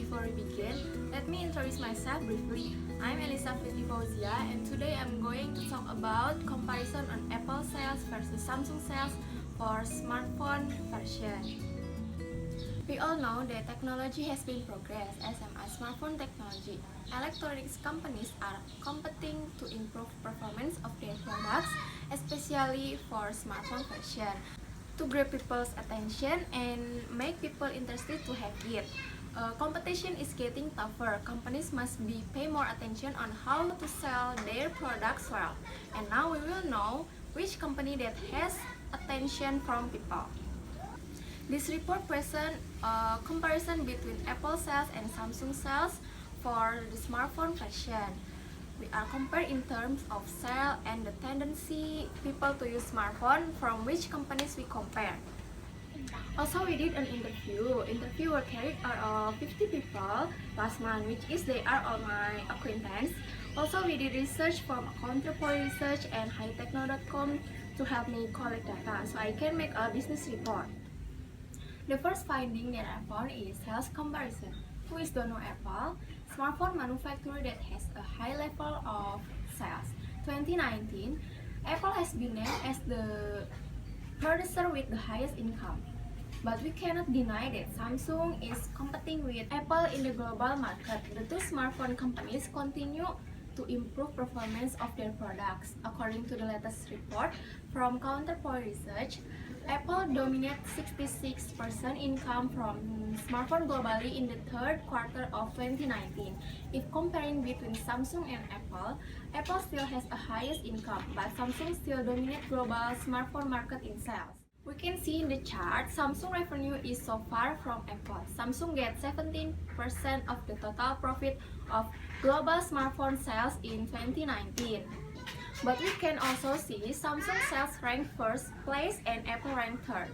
before we begin, let me introduce myself briefly. I'm Elyssa Fauziah, and today I'm going to talk about comparison on Apple sales versus Samsung sales for smartphone version. We all know that technology has been progress as smartphone technology. Electronics companies are competing to improve performance of their products, especially for smartphone version, to grab people's attention and make people interested to have it. Competition is getting tougher. Companies must pay more attention on how to sell their products well. And now we will know which company that has attention from people. This report presents a comparison between Apple sales and Samsung sales for the smartphone version. We are compared in terms of sale and the tendency people to use smartphone from which companies we compare. Also, we did an interview. Interview were carried out of 50 people last month, which is they are all my acquaintance. Also, we did research from Contemporary Research and hightechno.com to help me collect data so I can make a business report. The first finding that I found is sales comparison. Who is don't know Apple? Smartphone manufacturer that has a high level of sales. 2019, Apple has been named as the producer with the highest income. But we cannot deny that Samsung is competing with Apple in the global market. The two smartphone companies continue to improve performance of their products. According to the latest report from Contemporary Research, Apple dominates 66% income from smartphone globally in the third quarter of 2019. If comparing between Samsung and Apple, Apple still has a highest income, but Samsung still dominates global smartphone market in sales. We can see in the chart, Samsung revenue is so far from Apple. Samsung gets 17% of the total profit of global smartphone sales in 2019. But we can also see Samsung sales rank first place and Apple rank third.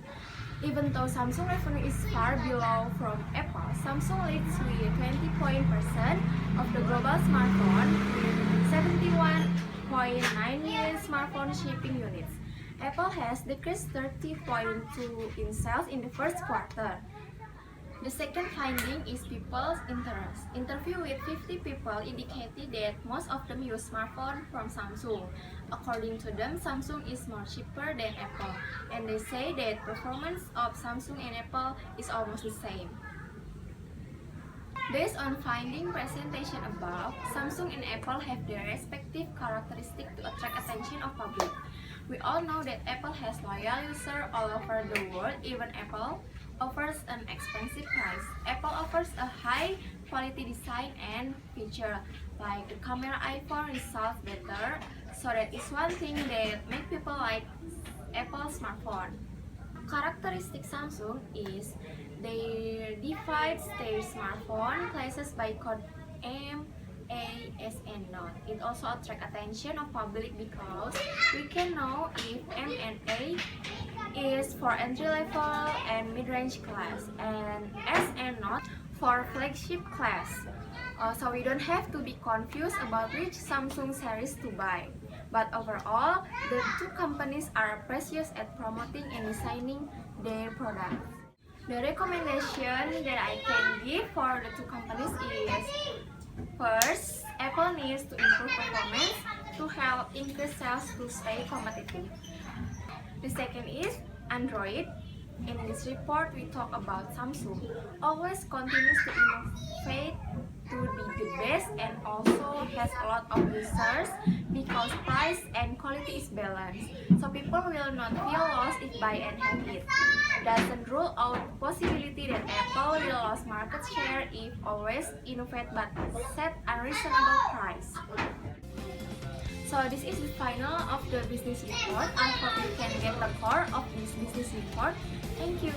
Even though Samsung revenue is far below from Apple, Samsung leads with 20% of the global smartphone with 71.9 million smartphone shipping units. Apple has decreased 30.2 in sales in the first quarter. The second finding is people's interest. Interview with 50 people indicated that most of them use smartphone from Samsung. According to them, Samsung is more cheaper than Apple, and they say that performance of Samsung and Apple is almost the same. Based on finding presentation above, Samsung and Apple have their respective characteristics to attract attention of public. We all know that Apple has loyal users all over the world. Even Apple offers an expensive price. Apple offers a high quality design and feature, like the camera iPhone results better, so that is one thing that make people like Apple smartphone. Characteristic Samsung is they divide their smartphone classes by code M, A, S, and Not. It also attracts attention of public because we can know if M and A is for entry level and mid-range class, and S and Not for flagship class. So we don't have to be confused about which Samsung series to buy. But overall, the two companies are precious at promoting and designing their products. The recommendation that I can give for the two companies is: first, Apple needs to improve performance to help increase sales to stay competitive. The second is Android. In this report, we talk about Samsung always continues to innovate to be the best and also has a lot of users because price and quality is balanced. So people will not feel lost if buy and have it. Doesn't rule out possibility that Apple will lose market share if always innovate but set unreasonable price. So this is the final of the business report. I hope you can get the core of this business report. Thank you.